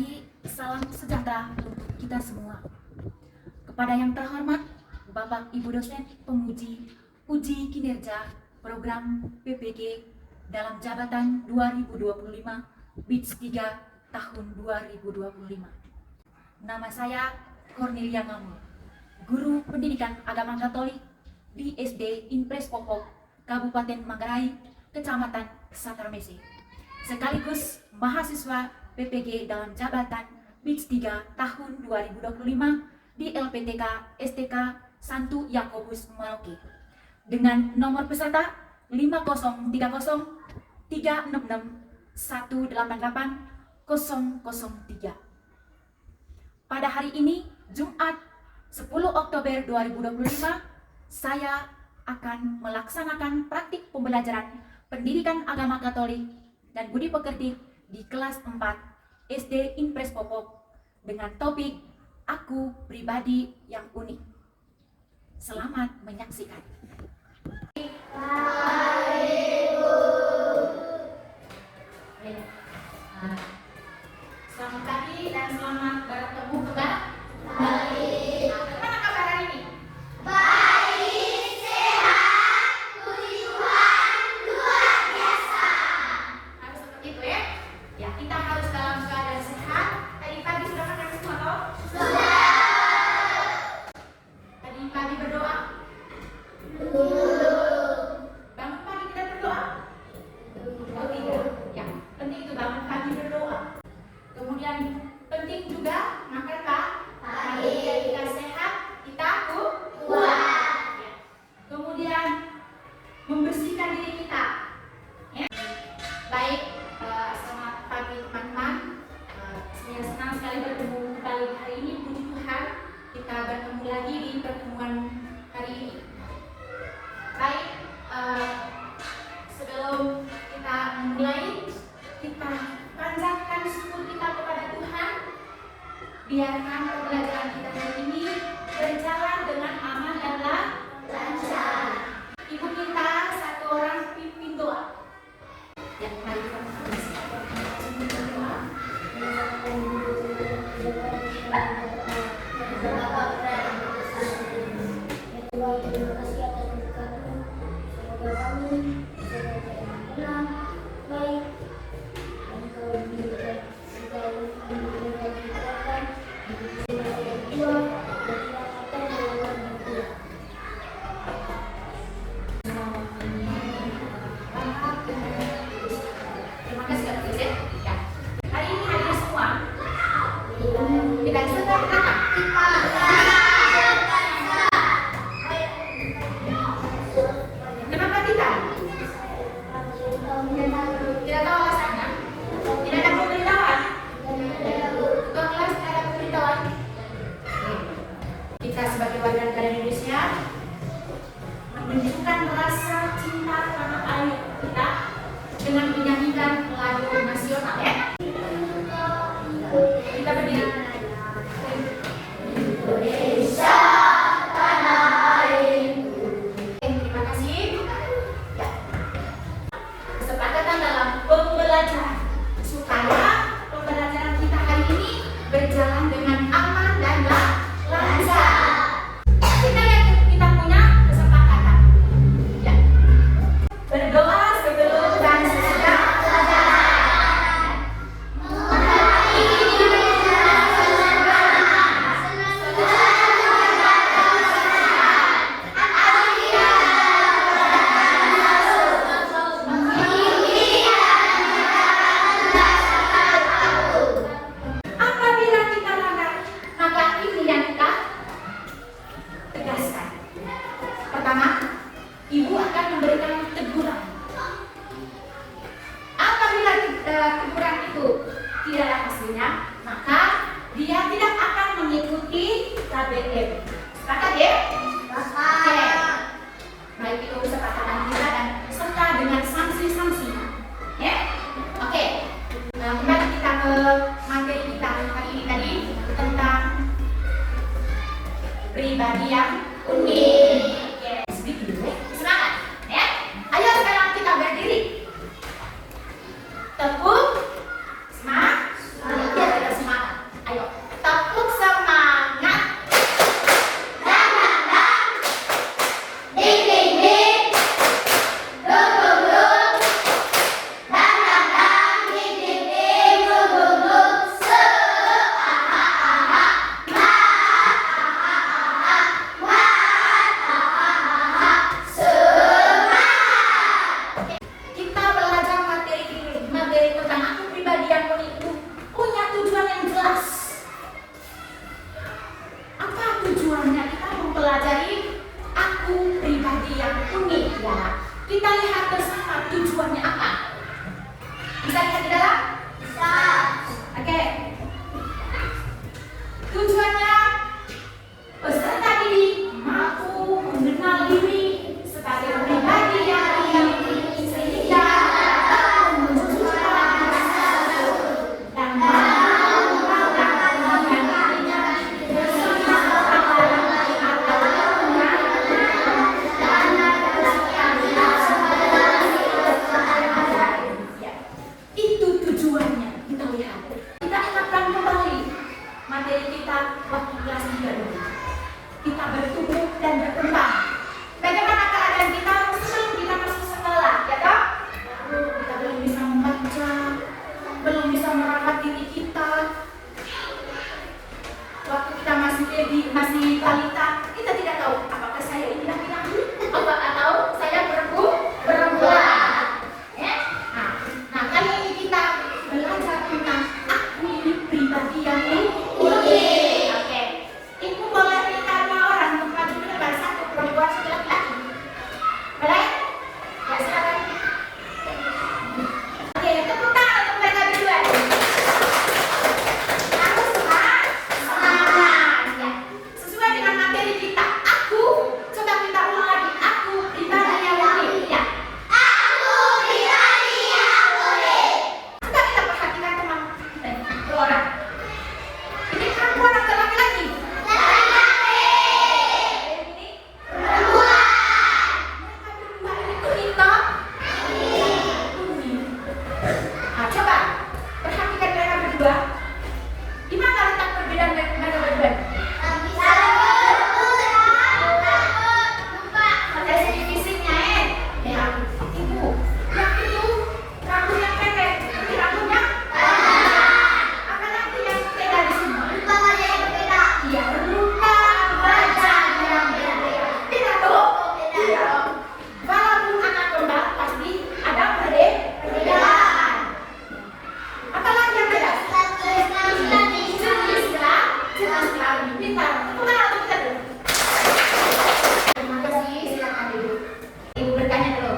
pagi, salam sejahtera untuk kita semua. Kepada yang terhormat Bapak Ibu dosen penguji uji kinerja program PPG dalam jabatan 2025 BITS 3 tahun 2025. Nama saya Cornelia Ngamu, guru pendidikan agama Katolik di SD Impres Popok, Kabupaten Manggarai, Kecamatan Satarmese, sekaligus mahasiswa PPG dalam jabatan BITS 3 tahun 2025 di LPTK STK Santo Yakobus Merauke dengan nomor peserta 5030 366 188 003. Pada hari ini, Jumat 10 Oktober 2025, saya akan melaksanakan praktik pembelajaran pendidikan agama Katolik dan budi pekerti di kelas 4 SD Impres Popok dengan topik Aku Pribadi yang Unik. Selamat menyaksikan. Selamat pagi dan selamat bertemu kembali. Bagaimana kabar hari ini? Baik, sehat, puji Tuhan, luar biasa. Harus seperti itu ya? Ya, kita harus dalam keadaan sehat. Tadi pagi sudah makan semua toh? Sudah. Tadi pagi berdoa? Bangun pagi kita berdoa? Oh tidak. Ya, penting itu bangun pagi berdoa. Kemudian penting juga makan pagi. Biar kita sehat, kita Kuat. ya. Kemudian membersihkan diri kita. Ya. Baik, selamat pagi teman-teman. Saya senang sekali bertemu kembali hari ini. Puji Tuhan, kita bertemu lagi di pertemuan hari ini. Baik, sebelum kita memulai, kita panjatkan syukur kita kepada Tuhan. Biarkan pembelajaran kita hari ini berjalan dengan aman dan lancar. Ibu kita satu orang pimpin doa. Ya, mari kita berdoa. Tuhan, terima kasih atas berkat-Mu. Semoga kami bisa benar, baik, dan Kau memberikan segala yang dikuatkan di dalam jiwa dan keselamatan dalam hidup. Terima kasih Kak Tise. Ya. Hari ini hadir semua. Kita sedang anak kita. Kenapa tidak? Tidak tahu alasannya. Tidak ada pemberitahuan. Ketua kelas tidak ada pemberitahuan. Kita sebagai warga negara Indonesia menunjukkan rasa cinta tanah air kita dengan menyanyikan lagu nasional ya. Kita berdiri. Indonesia, tanah airku. Terima kasih. Ya. Kesepakatan dalam pembelajaran supaya pembelajaran kita hari ini berjalan dengan aman dan lancar. Kita yang kita punya kesepakatan. Ya. Berdoa sebelum dan sesudah pelajaran. Apabila kita langgar, maka ini yang kita tegaskan. Pertama, ibu akan memberikan teguran. Apabila teguran itu tidak ada hasilnya, maka dia tidak akan mengikuti KBM. Sepakat ya? Oke. Baik itu kesepakatan kita dan serta dengan sanksi-sanksi. Ya? Oke. Kembali kita ke materi kita hari ini tadi tentang pribadi yang unik. Oke, sedikit dulu ya. Semangat, ya. Ayo sekarang kita berdiri. Tepuk semangat. Semangat. Kita lihat bersama tujuannya apa. Bisa lihat di dalam? Bisa. Oke. Tujuannya peserta didik mampu mengenal diri sebagai pribadi yang baik sehingga dapat mewujudkan dan mampu mengembangkan dirinya bersama orang lain atau lingkungan itu tujuannya. Kita lihat. Kita ingatkan kembali materi kita waktu kelas 3 dulu. Kita bertumbuh dan berkembang. Bagaimana keadaan kita sebelum kita masuk sekolah, ya toh? Kita belum bisa membaca, belum bisa merawat diri kita. Waktu kita masih baby, masih balita, kita tidak tahu apakah saya ini laki-laki atau saya perempuan. Ya? Nah, kali ini kita belajar tentang aku ini pribadi yang unik. Oke. Ibu boleh minta 2 orang untuk maju ke depan, 1 perempuan, 1 laki-laki. Boleh? Ya, silakan. Oke, tepuk tangan untuk mereka berdua. Aku semangat. Ya. Sesuai dengan materi kita. Aku, coba kita ulang lagi. Aku pribadi yang unik. Ya. Coba kita perhatikan teman kita, 2 orang. Ini perempuan atau laki-laki? Ini perempuan. Mereka berdua ini kuning toh? Kuning. Nah, coba perhatikan mereka berdua. Di mana letak perbedaan mereka berdua? Dari segi fisiknya, ya. Ibu, yang itu rambut yang pendek, ini rambutnya apalagi yang beda di sini? Iya, rupa wajah yang berbeda. Tidak tuh? Iya. Walaupun anak kembar pasti ada perbedaan. Apalagi yang beda? Jelas sekali. Pintar. Tepuk tangan untuk kita dulu. Terima kasih. Silakan dulu. Ibu bertanya dulu.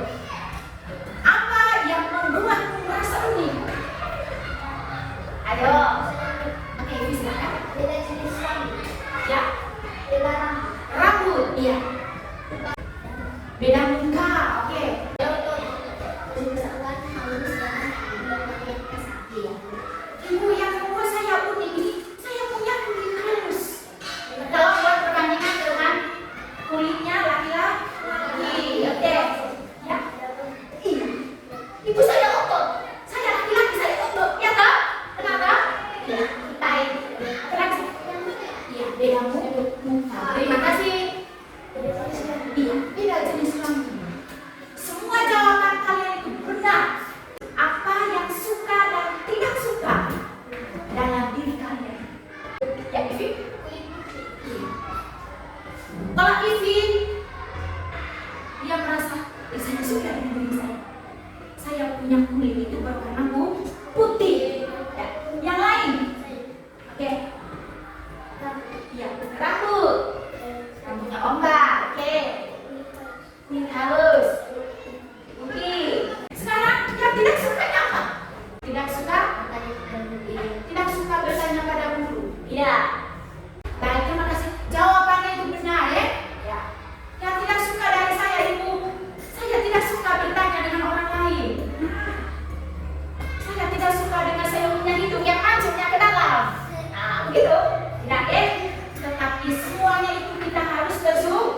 Apa yang membuatmu merasa unik? Ayo. Oke, Ibu silakan. Ya. Rambut, iya. Beda muka, oke. Ibu yang membuat saya unik ini, saya punya kulit halus. Kalau buat perbandingan dengan kulitnya laki-laki, oke. Ya. Iya. Ibu saya otot, saya laki-laki, saya otot, ya toh? Kenapa? Ya, baik. Apalagi? Iya, beda muka. Terima kasih. Iya, beda jenis rambut. Semua jawaban kalian itu benar. Apa yang suka dan tidak suka dalam diri kalian? Ya, Ivi? Iya. Kalau Ivi, dia merasa, saya suka dengan diri saya. Saya punya kulit itu berwarna putih. Ya. Yang lain? Oke. Iya, rambut. Rambutnya ombak, oke. Kulit halus. Putih. Sekarang yang tidak suka apa? Tidak suka? Tidak suka bertanya pada guru. Iya. Baik, terima kasih. Jawabannya itu benar ya? Ya. Yang tidak suka dari saya, Ibu, saya tidak suka bertanya dengan orang lain. Saya tidak suka dengan saya punya hidung yang mancungnya ke dalam. Nah, begitu. Tidak ya? Tetapi semuanya itu kita harus bersyukur.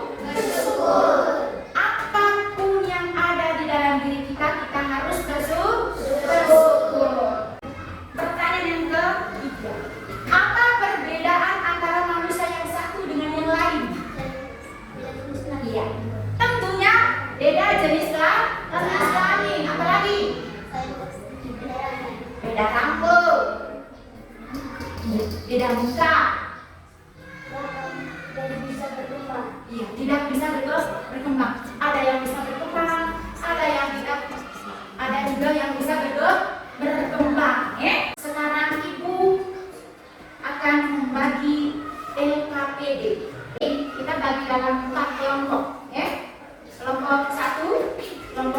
Apapun yang ada di dalam diri kita, kita harus bersyukur. Pertanyaan yang ketiga. Apa perbedaan antara manusia yang satu dengan yang lain? Iya. Tentunya beda jenis kelamin. Apalagi? Beda rambut. Beda muka. Iya, tidak bisa berkembang. Ada yang bisa berkembang, ada yang tidak, ada juga yang bisa berkembang. Sekarang Ibu akan membagi LKPD. Kita bagi dalam 4 kelompok. Kelompok 1, kelompok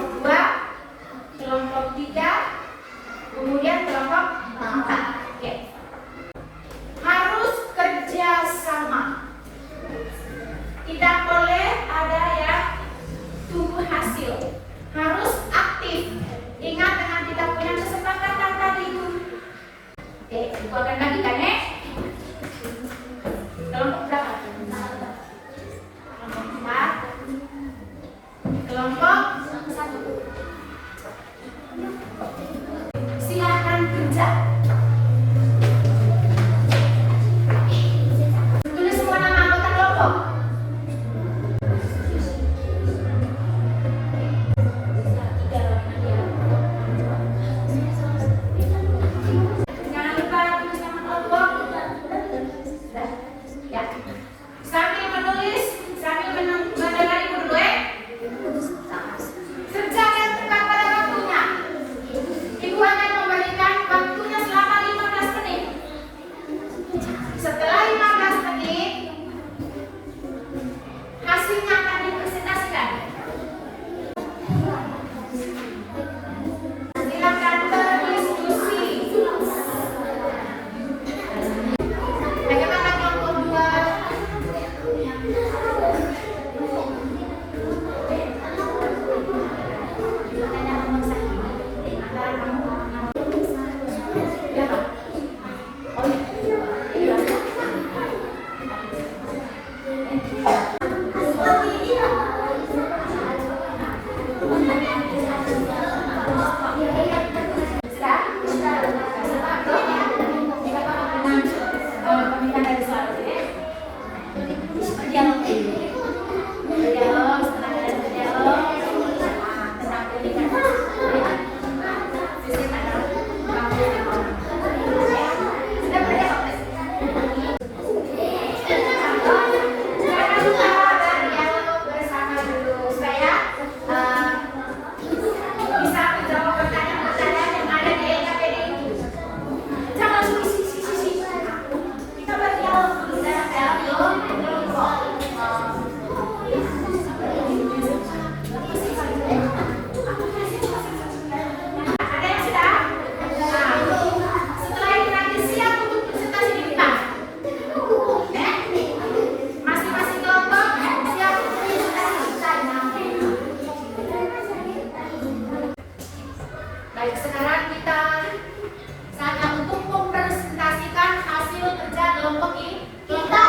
Sudah? Tulis semua nama anggota kelompok. Jangan lupa tulis nama kelompok. Sudah? Ya. Sambil menulis, sambil mendengar ibu dulu ya. Kerjakan tepat pada waktunya. Ibu akan memberikan waktunya selama 15 menit. Setelah 15 menit, hasilnya akan dipresentasikan. Silakan berdiskusi. Bagaimana kelompok 2? Baik, sekarang kita saatnya untuk mempresentasikan hasil kerja kelompok kita.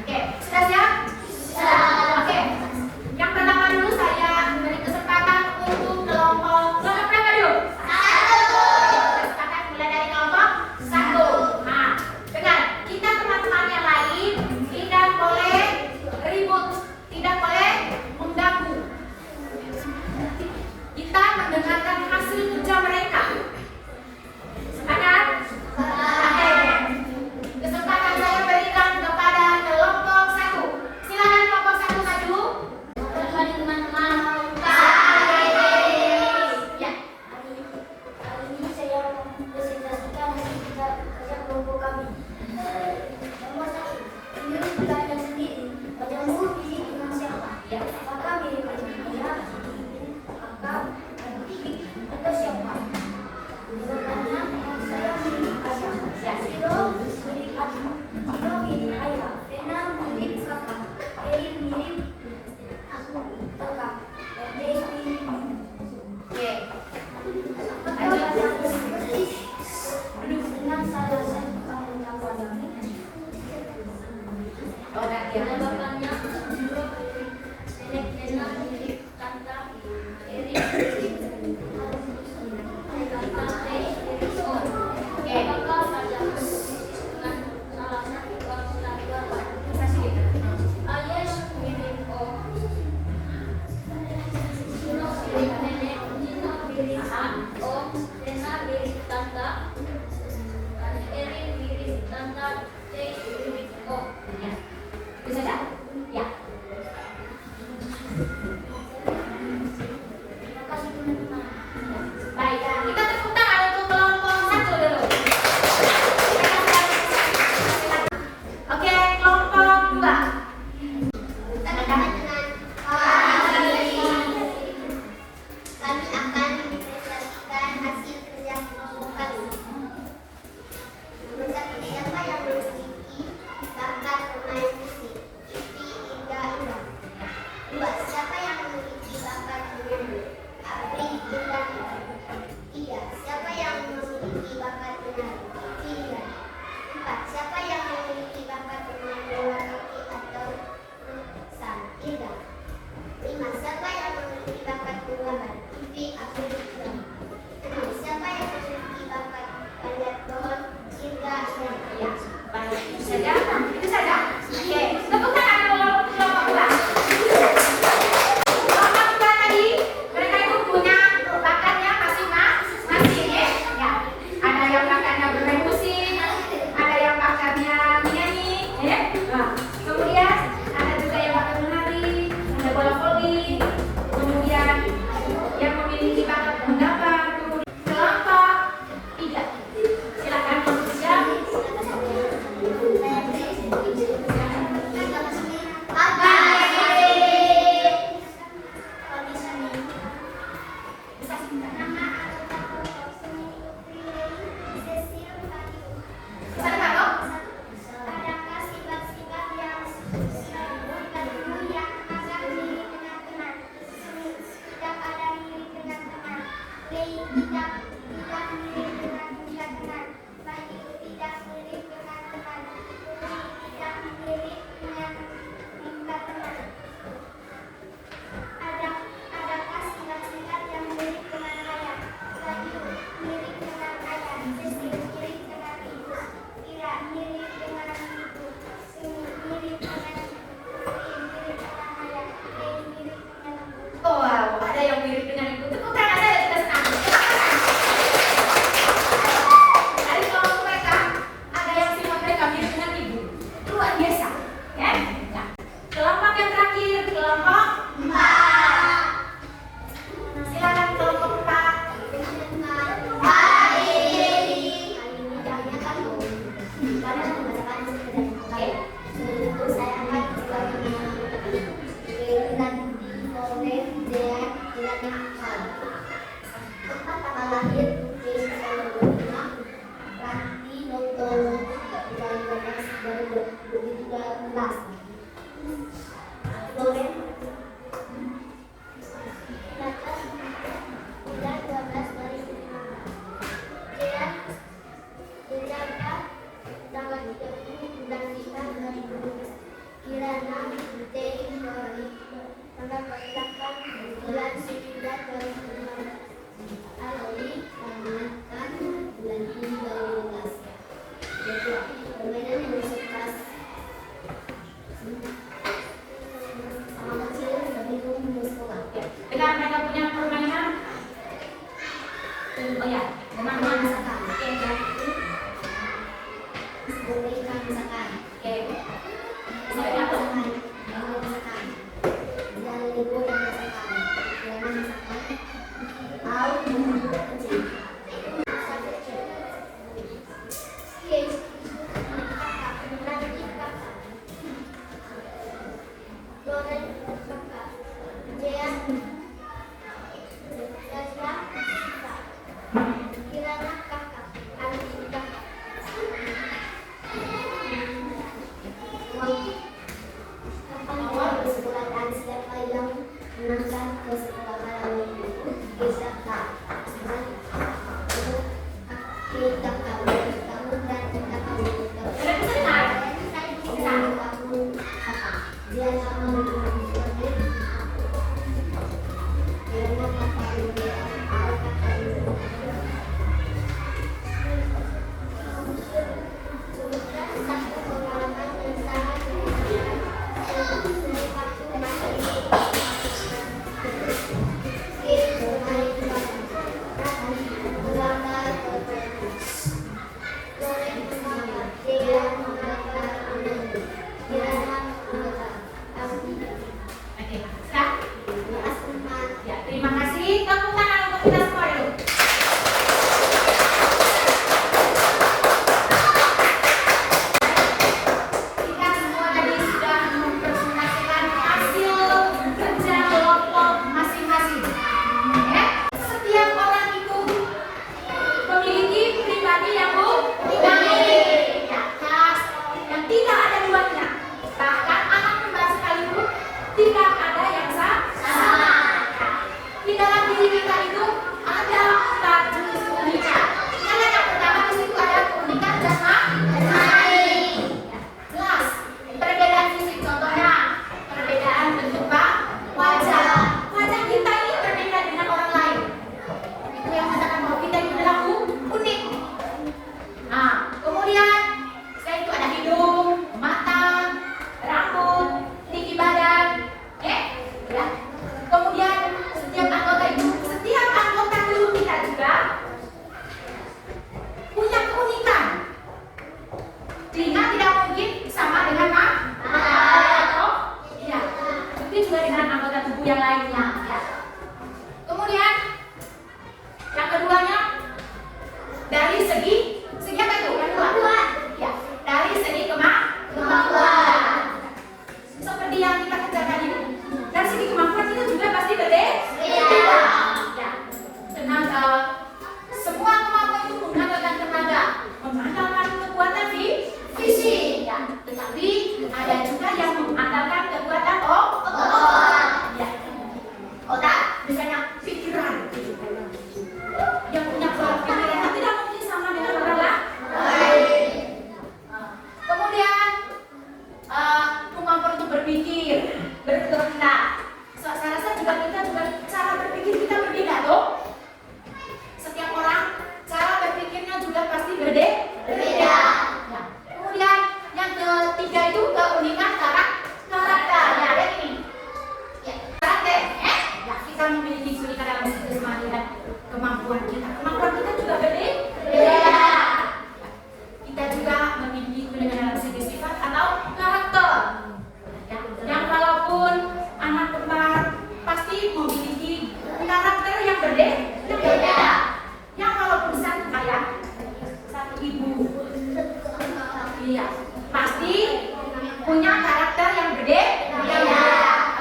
Oke, sudah siap? Sudah. Oke, yang pertama dulu saya beri kesempatan untuk kelompok berapa dulu? 1. Kesempatan mulai dari kelompok 1. Nah, dengar, kita teman-teman yang lain tidak boleh ribut, tidak boleh mengganggu. Kita mendengarkan hasil kerja mereka. Sepakat? Oke. Kesempatan saya berikan kepada kelompok 1. Silakan kelompok 1 maju. Mari teman-teman. Ya. Hari ini saya mempresentasikan hasil kerja kelompok kami. Nomor 1, menurut kalian sendiri, wajahmu pilih dengan siapa? Ya. Apakah mirip dengan ayah, kakak, adik, atau siapa? Jawabannya, saya mirip ayah. Zero mirip adik, Zero mirip ayah, Vena mirip kakak, Eri mirip aku, kakak, dan Jay mirip ibu. Oke. Apakah wajahku persis dengan salah satu anggota keluarga? Oh, enggak ya. Jawabannya, Zero mirip Vena mirip tante, Eri mirip kakak, Jay mirip om. Oke. Apakah wajahku persis dengan salah satu anggota keluarga? Bisa sedikit. Alias mirip om. Zero mirip nenek, Nino mirip om, Rena mirip tante, dan Eri mirip tante, Jay mirip om. Ya. Bisa enggak? Ya. Terima kasih teman-teman. Baik, kita tepuk tangan untuk kelompok 1 dulu. Oke, kelompok 2. Teman-teman, hari ini kami akan mempresentasikan hasil kerja kelompok kami. Menurut kami, siapa yang memiliki tidak mirip dengan teman. Bayu tidak mirip dengan teman. Umi tidak mirip dengan teman. Adakah sifat-sifat yang mirip dengan ayah? Bayu mirip dengan ayah. Sisi mirip dengan ibu. Ira mirip dengan ibu. Sumi mirip dengan Uri mirip dengan ayah. Dei mirip dengan ibu. Oh, wow, ada yang mirip dengan ibu. Tepuk tangan saya sudah senang. Dari kelompok mereka, ada yang sifat mereka mirip dengan ibu. Luar biasa, ya? Nah, kelompok yang terakhir, kelompok 4. Silakan kelompok 4. Kirana Dei tanggal 8 bulan 9 2015. Aloi mengenalkan bulan ini 2015. Jadi permainan yang disukai sama kecil lebih umur sekolah. Dengar mereka punya permainan? Oh ya, teman-teman. Misalkan, Oke, berikan misalkan. oke. Seperti apa? Oke, sudah? Ya, terima kasih. Tepuk tangan untuk kita semua dulu. Kita semua tadi sudah mempresentasikan hasil kerja kelompok masing-masing. Ya, setiap orang itu memiliki pribadi yang unik, yang tidak ada duanya. Bahkan anak kembar sekalipun tidak ada yang sama. Di dalam diri kita kemampuan kita. Kemampuan kita juga beda. Kita juga memiliki dalam segi sifat atau karakter. Ya, yang walaupun anak kembar pasti memiliki karakter yang berbeda. Yang walaupun satu ayah, satu ibu, iya, pasti punya karakter yang berbeda.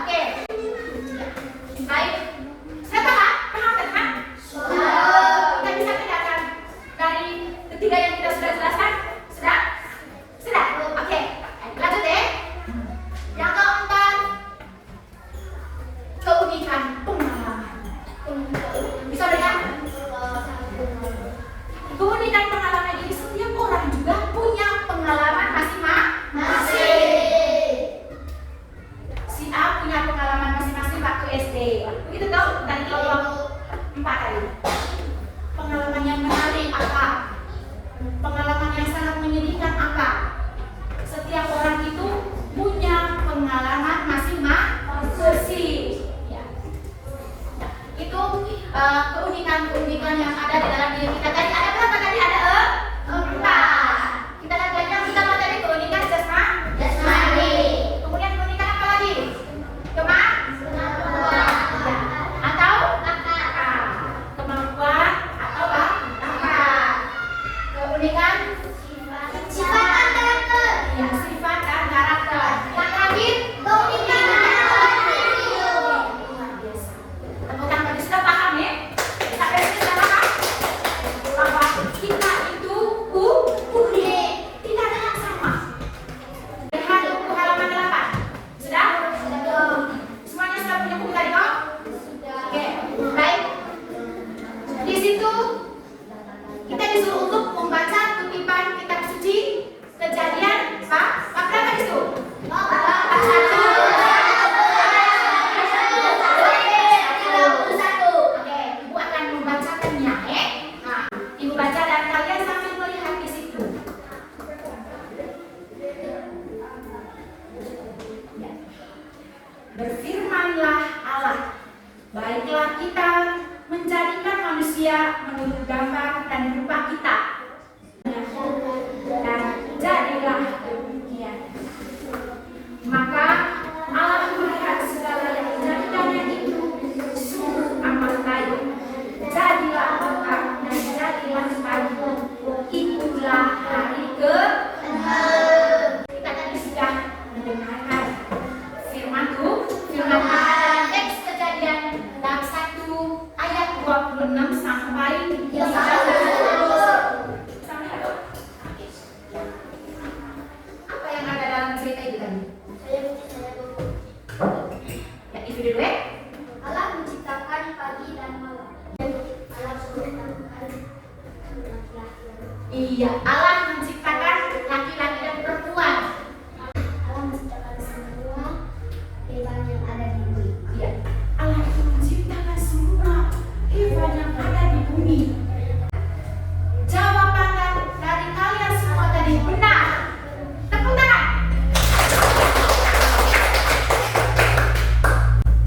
Oke, baik. Saya paham kan? Kita bisa bedakan dari ketiga yang kita sudah jelaskan. Sudah. Oke, lanjut deh. Yang keempat, keunikan pengalaman. Bisa bedakan? Keunikan pengalaman ini setiap orang juga punya pengalaman masing-masing. Si A punya pengalaman masing-masing waktu SD. Begitu toh dari kelompok 4 tadi. Pengalaman yang menarik apa? Pengalaman yang sangat menyedihkan apa? Setiap orang itu punya pengalaman masing-masing. Ya. Itu keunikan-keunikan yang ada di dalam diri kita. Tadi ada berapa tadi? Ada 4. Kita lihat lagi yang pertama tadi keunikan jasmani. Kemudian keunikan apa lagi? Kemampuan atau kemampuan atau bakat. Keunikan sifat dan karakter. Ya, sifat dan karakter. Yang terakhir keunikan tepuk tangan bagi sudah paham ya? Sampai sini sudah paham? Bahwa kita itu unik, tidak ada yang sama. Lihat buku halaman 8. Sudah? Semuanya sudah punya buku tadi kok? Oke, baik. Di situ kita disuruh untuk membaca kutipan kitab suci Kejadian bab berapa di situ? Bab 1. Oke, Ibu akan membacakannya ya. Nah, Ibu baca dan kalian sambil melihat di situ. Berfirmanlah Allah, baiklah kita menjadikan manusia menurut gambar dan rupa kita. Dan jadilah demikian. Maka Allah melihat segala yang dijadikannya itu sungguh amat baik. Jadilah lengkap dan jadilah pagi. Itulah hari ke-6. Kita tadi sudah mendengarkan firman dalam teks Kejadian bab 1 ayat 26 sampai 30. Apa yang ada dalam cerita itu tadi? Ya, itu dulu ya. Allah menciptakan pagi dan malam. Allah menciptakan Iya, Allah menciptakan laki-laki dan perempuan. Allah menciptakan semua hewan yang ada di bumi. Iya, Allah itu menciptakan semua hewan yang ada di bumi. Jawaban dari kalian semua tadi benar. Tepuk tangan.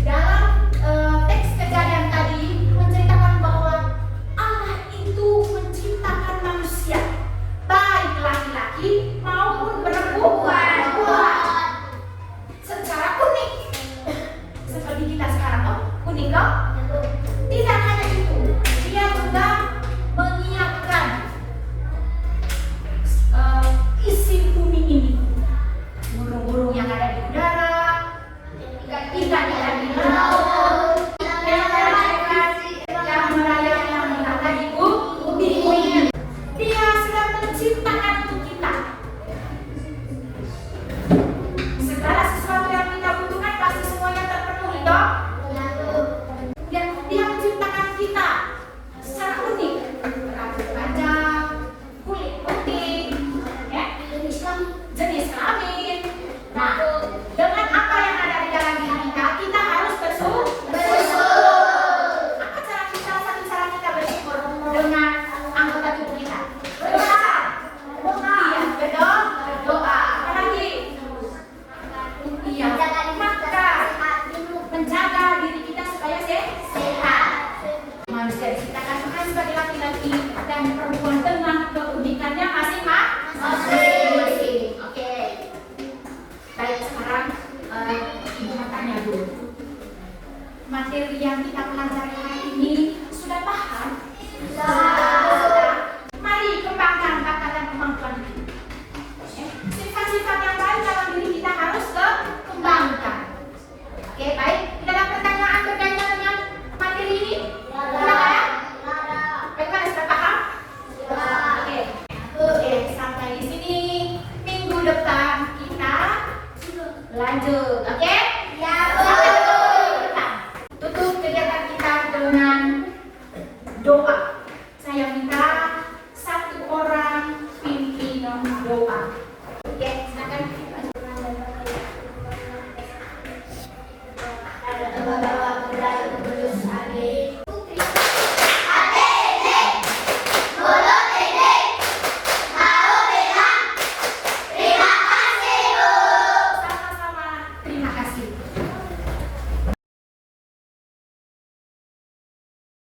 Dalam teks Kejadian tadi menceritakan bahwa Allah itu menciptakan manusia. doa.